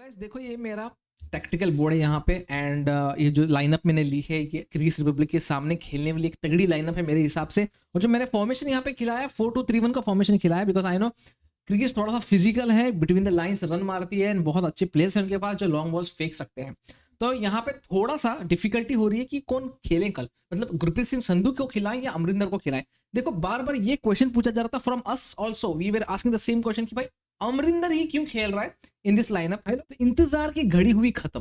Guys देखो ये मेरा टैक्टिकल बोर्ड है यहाँ पे एंड ये जो लाइनअप मैंने ली है ये क्रीज रिपब्लिक के सामने खेलने वाली एक तगड़ी लाइनअप है मेरे हिसाब से। और जो मैंने फॉर्मेशन यहाँ पे खिलाया 4-2-3-1 का फॉर्मेशन खिलाया बिकॉज आई नो क्रिकेट थोड़ा सा फिजिकल है, बिटवीन द लाइंस रन मारती है एंड बहुत अच्छे प्लेयर्स हैं उनके पास जो लॉन्ग बॉल्स फेंक सकते हैं। तो यहाँ पे थोड़ा सा डिफिकल्टी हो रही है कि कौन खेलें कल, मतलब गुरप्रीत सिंह संधू को खिलाएं या अमरिंदर को खिलाएं। देखो बार बार ये क्वेश्चन पूछा जा रहा था from us also, we were asking the same question कि भाई अमरिंदर ही क्यों खेल रहा है इन दिस लाइनअप। तो इंतजार की घड़ी हुई खत्म।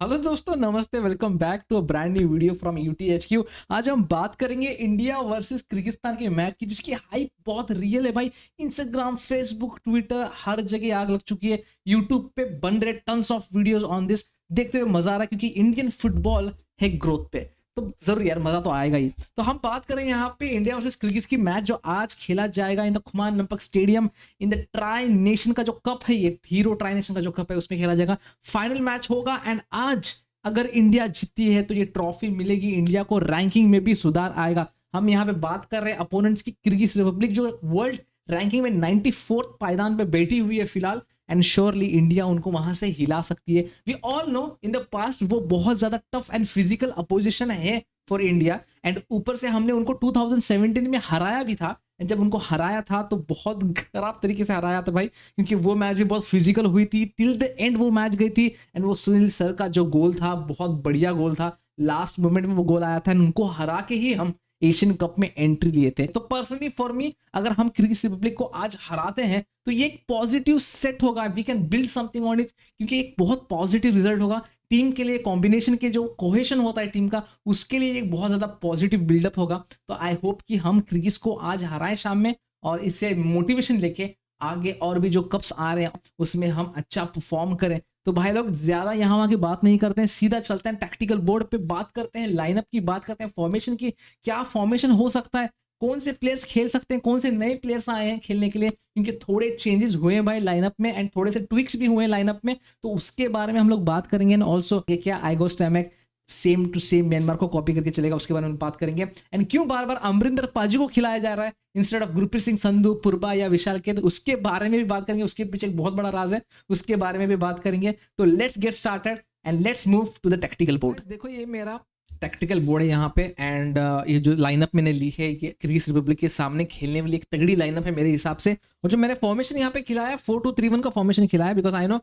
हेलो दोस्तों, नमस्ते, welcome back to a brand new video from UTHQ। आज हम बात करेंगे इंडिया वर्सेस किर्गिस्तान के मैच की, जिसकी हाइप बहुत रियल है भाई। इंस्टाग्राम, फेसबुक, ट्विटर, हर जगह आग लग चुकी है। यूट्यूब पे बन रहे tons of videos on this, देखते हुए मजा आ रहा है क्योंकि इंडियन फुटबॉल है ग्रोथ पे, तो जरूर यार मजा तो आएगा ही। तो हम बात करें यहाँ पे इंडिया वर्सेस किर्गिज की मैच जो आज खेला जाएगा in the Khuman Lampak stadium in the tri nation का जो कप है, ये हीरो ट्राई नेशन का जो कप है उसमें खेला जाएगा। फाइनल मैच होगा एंड आज अगर इंडिया जीतती है तो ये ट्रॉफी मिलेगी इंडिया को, रैंकिंग में भी सुधार आएगा। हम यहाँ पे बात कर रहे हैं अपोनेंट्स की, किर्गिज रिपब्लिक जो वर्ल्ड रैंकिंग में 94th पायदान पे बैठी हुई है फिलहाल, एंड श्योरली इंडिया उनको वहां से हिला सकती है। We all know in the past वो बहुत ज्यादा टफ एंड फिजिकल अपोजिशन है फॉर इंडिया, एंड ऊपर से हमने उनको 2017 में हराया भी था। जब उनको हराया था तो बहुत खराब तरीके से हराया था भाई, क्योंकि वो मैच भी बहुत फिजिकल हुई थी, टिल द एंड वो मैच गई थी। एंड वो सुनील सर का जो गोल था बहुत बढ़िया गोल था, लास्ट मोमेंट में वो गोल आया था एंड उनको हरा के ही हम एशियन कप में एंट्री लिए थे। तो पर्सनली फॉर मी अगर हम किर्गिज रिपब्लिक को आज हराते हैं तो ये एक पॉजिटिव सेट होगा, we can build something on it, क्योंकि एक बहुत पॉजिटिव रिजल्ट होगा टीम के लिए। कॉम्बिनेशन के जो कोहेशन होता है टीम का, उसके लिए एक बहुत ज्यादा पॉजिटिव बिल्डअप होगा। तो आई होप कि हम किर्गिज को आज हराएं शाम में, और इससे मोटिवेशन लेके आगे और भी जो कप्स आ रहे हैं उसमें हम अच्छा परफॉर्म करें। तो भाई लोग ज्यादा यहाँ वहाँ की बात नहीं करते हैं, सीधा चलते हैं टैक्टिकल बोर्ड पे, बात करते हैं लाइनअप की, बात करते हैं फॉर्मेशन की। क्या फॉर्मेशन हो सकता है, कौन से प्लेयर्स खेल सकते हैं, कौन से नए प्लेयर्स आए हैं खेलने के लिए, क्योंकि थोड़े चेंजेस हुए हैं भाई लाइनअप में एंड थोड़े से ट्विक्स भी हुए हैं लाइनअप में। तो उसके बारे में हम लोग बात करेंगे। एंड ऑल्सो ये क्या आइगो स्टैमेक सेम टू सेम म्यांमार को कॉपी करके चलेगा, उसके बारे में बात करेंगे। एंड क्यों बार बार अमरिंदर पाजी को खिलाया जा रहा है इंस्टेड ऑफ गुरप्रीत सिंह संधू, पुरबा या विशाल के, तो उसके बारे में भी बात करेंगे। उसके पीछे एक बहुत बड़ा राज है, उसके बारे में भी बात करेंगे। तो let's get started and let's move to the tactical board. देखो ये मेरा टैक्टिकल बोर्ड है यहाँ पे एंड ये जो लाइनअप मैंने ली है ये किर्गिज रिपब्लिक के सामने खेलने वाली एक तगड़ी लाइनअप है मेरे हिसाब से। और जो मैंने फॉर्मेशन यहाँ पे खिलाया 4-2-3-1 का फॉर्मेशन खिलाया बिकॉज आई नो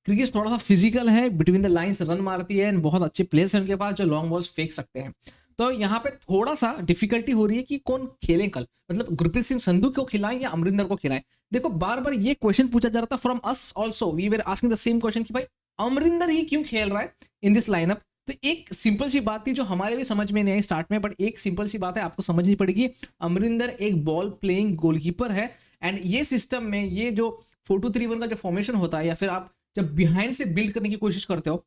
क्रिकेट थोड़ा सा फिजिकल है, बिटवीन द लाइंस रन मारती है एंड बहुत अच्छे प्लेयर्स हैं उनके पास जो लॉन्ग बॉल्स फेंक सकते हैं। तो यहाँ पे थोड़ा सा डिफिकल्टी हो रही है कि कौन खेलें कल, मतलब गुरप्रीत सिंह संधू को खिलाएं या अमरिंदर को खिलाएं। देखो बार बार ये क्वेश्चन पूछा जा रहा था from us also, we were asking the same question कि भाई अमरिंदर ही क्यों खेल रहा है इन दिस लाइनअप। तो एक सिंपल सी बात थी जो हमारे भी समझ में नहीं आई स्टार्ट में, बट एक सिंपल सी बात है आपको समझनी पड़ेगी। अमरिंदर एक बॉल प्लेइंग गोलकीपर है एंड ये सिस्टम में ये जो 4-2-3-1 का जो फॉर्मेशन होता है, या फिर आप जब बिहाइंड से बिल्ड करने की कोशिश करते हो,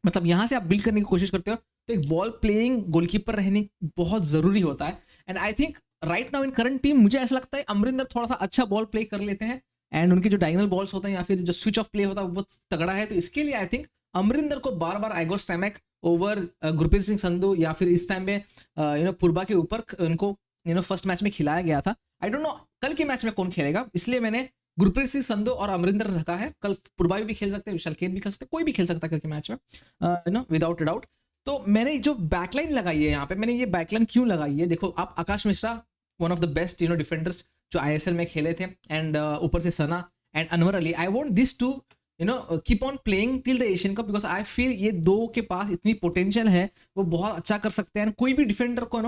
मतलब यहां से आप बिल्ड करने की कोशिश करते हो, तो एक बॉल प्लेइंग गोलकीपर रहने बहुत जरूरी होता है। And I think right now in current team मुझे ऐसा लगता है अमरिंदर थोड़ा सा अच्छा बॉल प्ले कर लेते हैं एंड उनके जो डायगोनल बॉल्स होते हैं या फिर जो स्विच ऑफ प्ले होता है वो बहुत तगड़ा है। तो इसके लिए आई थिंक अमरिंदर को बार बार आइगो स्टैमेक ओवर गुरप्रीत सिंह संधू या फिर इस टाइम में पुरबा के ऊपर उनको फर्स्ट मैच में खिलाया गया था। आई डोंट नो कल के मैच में कौन खेलेगा, इसलिए मैंने गुरप्रीत सिंह संधू और अमरिंदर रखा है। कल पुरबा भी खेल सकते हैं, विशाल केन भी खेल सकते हैं, कोई भी खेल सकता है कल के मैच में विदाउट डाउट। तो मैंने जो बैकलाइन लगाई है यहाँ पे, मैंने ये बैकलाइन क्यों लगाई है, देखो आप Akash Mishra one of the best defenders जो ISL में खेले थे, एंड ऊपर से Sana and Anwar Ali. I want this to keep on playing till the Asian Cup because I feel ये दो के पास इतनी पोटेंशियल है, वो बहुत अच्छा कर सकते हैं, कोई भी डिफेंडर को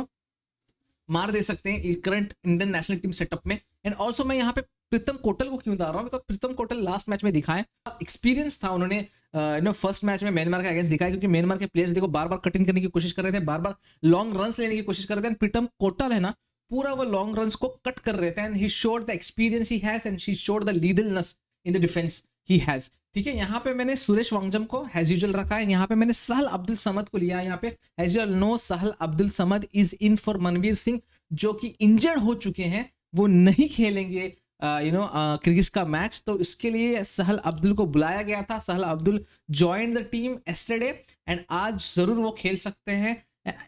मार दे सकते हैं current Indian national team setup में। एंड ऑल्सो मैं यहाँ पे प्रीतम कोटल को क्यों उतार रहा हूँ, because Pritam Kotal last match में दिखाए एक्सपीरियंस था उन्होंने फर्स्ट मैच में म्यांमार के अगेंस्ट दिखाया, क्योंकि म्यांमार के प्लेयर्स देखो बार बार कटिंग करने की कोशिश कर रहे थे, बार बार लॉन्ग रन्स लेने की कोशिश कर रहे थे। प्रीतम कोटल है ना, पूरा वो लॉन्ग रन्स को कट कर रहे थे and he showed the experience he has and he showed the leaderness in the defence he has. ठीक है, यहाँ पे मैंने सुरेश वांगजम को एज यूजुअल रखा है, यहाँ पे मैंने सहल अब्दुल समद को लिया है। यहाँ पे as usual no Sahal Abdul Samad is in for Manveer Singh जो कि इंजर्ड हो चुके हैं, वो नहीं खेलेंगे किर्गिज का मैच। तो इसके लिए सहल अब्दुल को बुलाया गया था। Sahal Abdul joined the team yesterday and आज जरूर वो खेल सकते हैं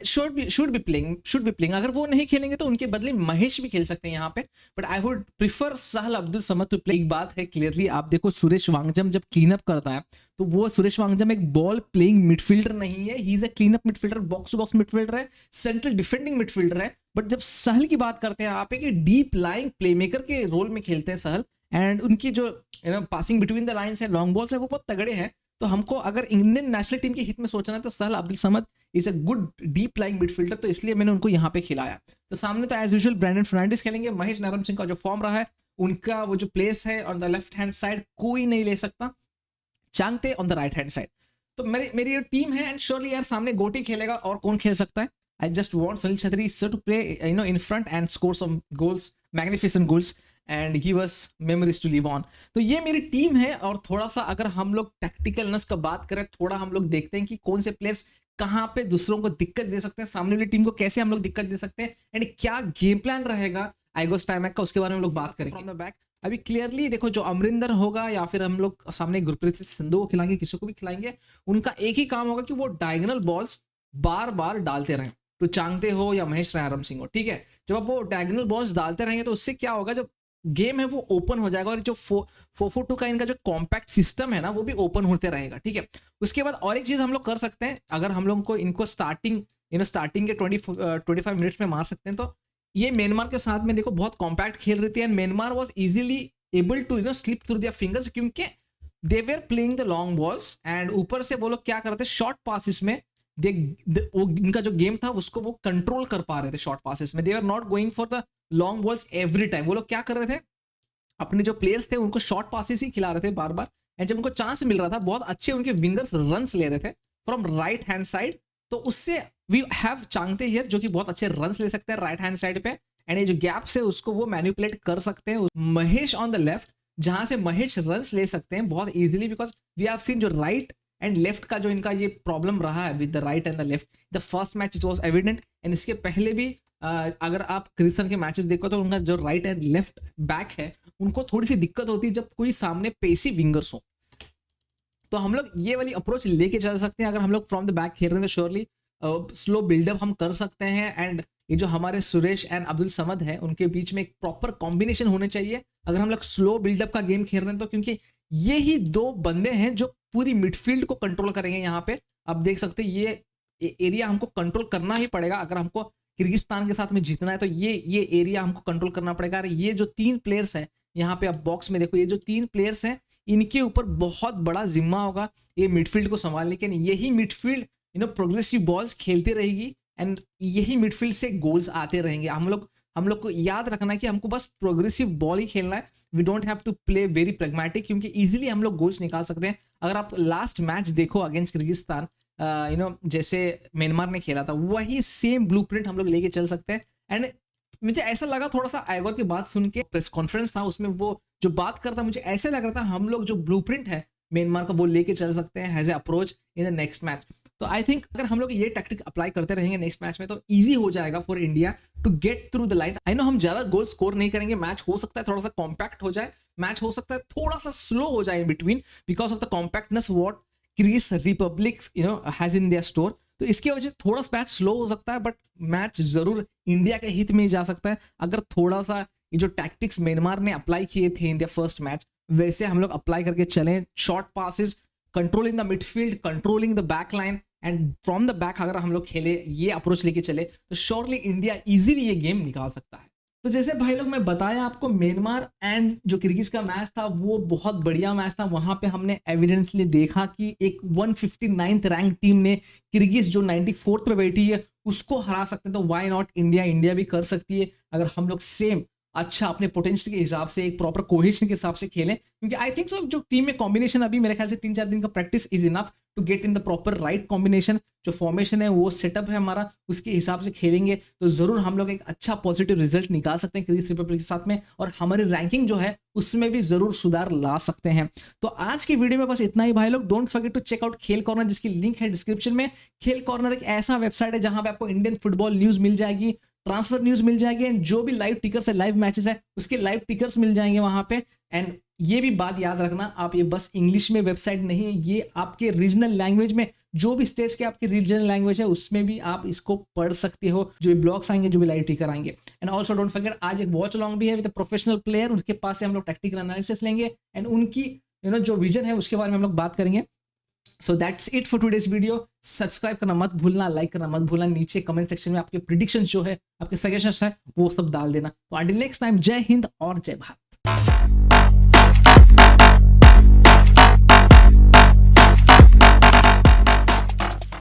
शुड बी प्लेइंग। अगर वो नहीं खेलेंगे तो उनके बदले महेश भी खेल सकते हैं यहाँ पे, but I would prefer Sahal Abdul Samad to play. एक बात है क्लियरली, आप देखो सुरेश वांगजम जब क्लीन अप करता है तो वो सुरेश वांगजम एक बॉल प्लेइंग मिडफील्डर नहीं है, he is a clean up midfielder, box to box midfielder है, सेंट्रल डिफेंडिंग मिडफील्डर है। बट जब सहल की बात करते हैं आप एक डीप लाइंग प्लेमेकर के रोल में खेलते हैं सहल, एंड उनकी जो पासिंग बिटवीन द लाइंस है, लॉन्ग बॉल्स है, वो बहुत तगड़े हैं। तो हमको अगर इंडियन नेशनल टीम के हित में सोचना है तो Sahal Abdul Samad is a good deep lying midfielder, तो इसलिए मैंने उनको यहाँ पे खिलाया। तो सामने तो एज यूजुअल ब्रैंडन फर्नांडिस खेलेंगे, महेश नारायण सिंह का जो फॉर्म रहा है, उनका वो जो प्लेस है on the left hand side कोई नहीं ले सकता, Chhangte on the right hand side. तो मेरी ये टीम है, एंड श्योरली यार सामने गोटी खेलेगा और कौन खेल सकता है। I just want Sunil Chhetri sir to play in front and score some goals, magnificent goals, and give us memories to live on. तो ये मेरी टीम है। और थोड़ा सा अगर हम लोग टैक्टिकलनेस का बात करें, थोड़ा हम लोग देखते हैं कि कौन से प्लेयर्स कहाँ पे दूसरों को दिक्कत दे सकते हैं, सामने वाली टीम को कैसे हम लोग दिक्कत दे सकते हैं, एंड क्या गेम प्लान रहेगा आइगो स्टाइमैक का, उसके बारे में हम लोग बात करेंगे। फ्रॉम द बैक अभी क्लियरली देखो, जो अमरिंदर होगा या फिर हम लोग सामने गुरप्रीत सिंधु को खिलाएंगे, किसी को भी खिलाएंगे, उनका एक ही काम होगा कि वो डायगोनल बॉल्स बार बार डालते रहें, तो चांगते हो या महेश रायरम सिंह हो, ठीक है। जब आप वो डायगोनल बॉल्स डालते रहेंगे तो उससे क्या होगा, जब गेम है वो ओपन हो जाएगा, और जो 4-4-2 का इनका जो कॉम्पैक्ट सिस्टम है ना, वो भी ओपन होते रहेगा, ठीक है। उसके बाद और एक चीज हम लोग कर सकते हैं, अगर हम लोग को इनको स्टार्टिंग के 25 मिनट्स में मार सकते हैं, तो ये म्यांमार के साथ में देखो बहुत कॉम्पैक्ट खेल रही थी, and Myanmar was easily able to slip through their fingers, क्योंकि they were playing the long balls, and ऊपर से वो लोग क्या करते हैं, शॉर्ट पासिस में इनका जो गेम था उसको वो कंट्रोल कर पा रहे थे शॉर्ट पासिस में। They are not going for the long balls every time. वो लोग क्या कर रहे थे, अपने जो प्लेयर्स थे उनको शॉर्ट पासिस ही खिला रहे थे बार बार, एंड जब उनको चांस मिल रहा था, बहुत अच्छे उनके विंगर्स रन्स ले रहे थे फ्रॉम राइट हैंड साइड, तो उससे वी हैव चांगते हियर जो कि बहुत अच्छे रन्स ले सकते हैं राइट हैंड साइड पे, एंड ये जो गैप्स है उसको वो मैनिपुलेट कर सकते हैं। महेश ऑन द लेफ्ट, जहां से महेश रन्स ले सकते हैं बहुत easily, because we have seen जो राइट एंड लेफ्ट का जो इनका ये प्रॉब्लम रहा है with the right and the left, the first match it was evident, and इसके पहले भी अगर आप क्रिस्टन के मैचेस देखो तो उनका जो राइट एंड लेफ्ट बैक है उनको थोड़ी सी दिक्कत होती है जब कोई सामने पेसी विंगर्स हो। तो हम लोग ये वाली अप्रोच लेके चल सकते हैं। अगर हम लोग फ्रॉम द बैक खेल रहे हैं तो श्योरली स्लो बिल्डअप हम कर सकते हैं, एंड ये जो हमारे सुरेश एंड अब्दुल समद है उनके बीच में एक प्रॉपर कॉम्बिनेशन होने चाहिए अगर हम लोग स्लो बिल्डअप का गेम खेल रहे हैं तो, क्योंकि ये ही दो बंदे हैं जो पूरी मिडफील्ड को कंट्रोल करेंगे। यहाँ पे आप देख सकते हैं ये एरिया हमको कंट्रोल करना ही पड़ेगा अगर हमको किर्गिस्तान के साथ में जीतना है, तो ये एरिया हमको कंट्रोल करना पड़ेगा। और ये जो 3 प्लेयर्स हैं यहाँ पे आप बॉक्स में देखो, ये जो 3 प्लेयर्स हैं इनके ऊपर बहुत बड़ा जिम्मा होगा ये मिडफील्ड को संभालने, लेकिन यही मिडफील्ड प्रोग्रेसिव बॉल्स खेलती रहेगी, एंड यही मिडफील्ड से गोल्स आते रहेंगे। हम लोग को याद रखना है कि हमको बस प्रोग्रेसिव बॉल ही खेलना है, we don't have to play very pragmatic, क्योंकि इजीली हम लोग गोल्स निकाल सकते हैं। अगर आप लास्ट मैच देखो अगेंस्ट किर्गिस्तान, जैसे म्यांमार ने खेला था, वही सेम ब्लूप्रिंट हम लोग लेके चल सकते हैं। एंड मुझे ऐसा लगा थोड़ा सा आइगोर की बात सुन के, प्रेस कॉन्फ्रेंस था उसमें वो जो बात करता, मुझे ऐसे लग रहा था हम लोग जो ब्लूप्रिंट है म्यांमार का वो लेके चल सकते हैं as a approach in the next match. तो आई थिंक अगर हम लोग ये टैक्टिक अप्लाई करते रहेंगे नेक्स्ट मैच में तो इजी हो जाएगा for India to get through the lines. I know हम ज्यादा गोल स्कोर नहीं करेंगे, मैच हो सकता है थोड़ा सा कॉम्पैक्ट हो जाए, मैच हो सकता है थोड़ा सा स्लो हो जाए in between because of the compactness what Kyrgyz Republic has in their store. तो इसकी वजह से थोड़ा सा मैच स्लो हो सकता है, बट मैच जरूर इंडिया के हित में जा सकता है अगर थोड़ा सा ये जो टैक्टिक्स म्यांमार ने अप्लाई किए थे इन द फर्स्ट मैच वैसे हम लोग अप्लाई करके चलें। Short passes, controlling the midfield, controlling the back line, and from the back अगर हम लोग खेले, ये अप्रोच लेके चले तो श्योरली इंडिया इजीली ये गेम निकाल सकता है। तो जैसे भाई लोग मैं बताया आपको, म्यांमार एंड जो किर्गिज का मैच था वो बहुत बढ़िया मैच था। वहां पे हमने एविडेंसली देखा कि एक 159th रैंक टीम ने किर्गिज जो 94th पे बैठी है उसको हरा सकते हैं, तो वाई नॉट इंडिया भी कर सकती है अगर हम लोग सेम अच्छा अपने पोटेंशियल के हिसाब से एक प्रॉपर कोहेशन के हिसाब से खेलें। क्योंकि आई थिंक सो जो टीम में कॉम्बिनेशन अभी मेरे ख्याल से 3-4 दिन का practice is enough to get in the proper right combination. जो फॉर्मेशन है वो सेटअप है हमारा, उसके हिसाब से खेलेंगे तो जरूर हम लोग एक अच्छा पॉजिटिव रिजल्ट निकाल सकते हैं किर्गिज रिपब्लिक के साथ में, और हमारी रैंकिंग जो है उसमें भी जरूर सुधार ला सकते हैं। तो आज की वीडियो में बस इतना ही भाई लोग। Don't forget to check out Khel corner, जिसकी लिंक है डिस्क्रिप्शन में। खेल कॉर्नर एक ऐसा वेबसाइट है जहां पे आपको इंडियन फुटबॉल न्यूज मिल जाएगी, ट्रांसफर न्यूज़ मिल जाएगी एंड जो भी लाइव टिकर्स है, लाइव मैचेस है, उसके लाइव टिकर्स मिल जाएंगे वहाँ पे। एंड ये भी बात याद रखना, आप ये बस इंग्लिश में वेबसाइट नहीं है, ये आपके रीजनल लैंग्वेज में, जो भी स्टेट्स के आपकी रीजनल लैंग्वेज है उसमें भी आप इसको पढ़ सकते हो, जो भी ब्लॉग्स आएंगे, जो भी लाइव टिकर आएंगे। एंड ऑल्सो डोंट फॉरगेट, आज एक वॉच अलॉन्ग भी है विद प्रोफेशनल प्लेयर, उनके पास से हम लोग टैक्टिकल एनालिसिस लेंगे एंड उनकी जो विजन है उसके बारे में हम लोग बात करेंगे। So that's it for today's video. Subscribe करना मत भूलना, लाइक करना मत भूलना, नीचे कमेंट सेक्शन में आपके प्रिडिक्शंस जो है, आपके सजेशंस है, वो सब डाल देना। तो अंटिल नेक्स्ट टाइम, जय हिंद और जय भारत।